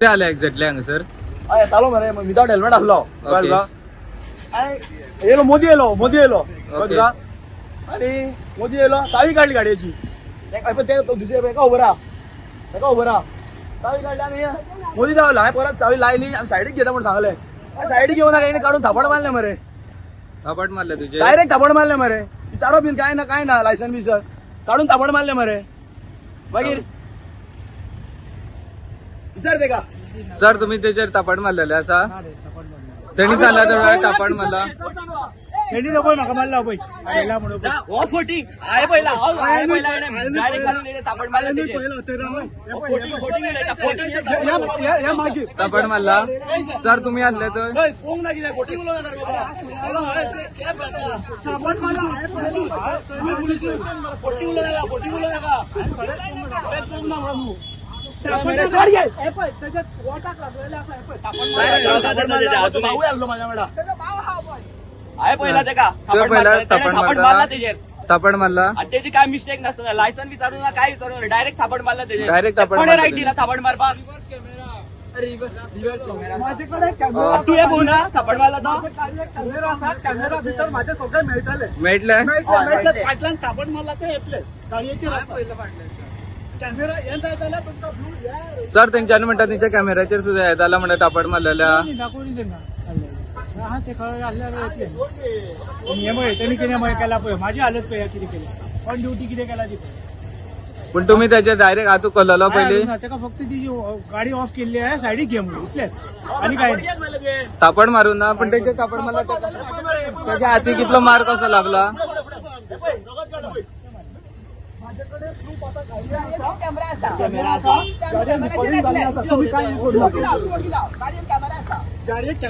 ते आले एक्झॅक्टली हांगसर येतालो मरे विदाउट हेल्मेट आसलो येलो मोदी येलो आणि मोदी येलो चावी काढली गाडयेची ते दुसरे एका उभं राहा चावी काढली आणि मोदी धावला हांवें परत चावी लायली आणि सायडीक घेता म्हणून सांगले सायडीक घेऊन नका काढून थापड मारले मरे थापड मारले तुझे डायरेक्ट थापड मारले मरे विचारो बिन काय ना लायसन बिसन काढून थापड मारले मरे मागीर विचार ते का सर तुम्ही त्याचेर थापड मारलेले असा त्यांनी सांगला तर थापड मारला त्यांनी नको म्हाका मारला पळय आयला म्हणून हो फोटी आय पहिला थापड मारला थापड मारला सर तुम्ही आणले तर थापड मारला आणि त्याची काय मिस्टेक नसतं लायसन विचारून ना काय विचारून डायरेक्ट थापड मारला त्याचे डायरेक्ट थापड राईट दिला थापड मारपाक तू ये ना थापड मारला कॅमेरा भितर माझे सगळे मेळटले फाटल्यान थापड मारला ते येतले गाडयेचेर कॅमेरा येता जाल्यार तुमकां ब्लू सर तेंच्यानी म्हणटा तेंच्या कॅमेराचेर सुद्धा येताला म्हणटा थापड मारलेल्या ते त्यांनी कितें केला पळय माझी हालत पळय कितें केली ऑन ड्युटी कितें केला ती पण तुम्ही त्याचे डायरेक्ट हातू कललो पहिले ताका फक्त ती गाडी ऑफ केल्ली आहे सायडीक घे म्हणून इतलेच आणि काय थापड मारून ना पण त्याचे थापड मारला त्याच्या हाती कितलो मार कसो लागला कॅमेरा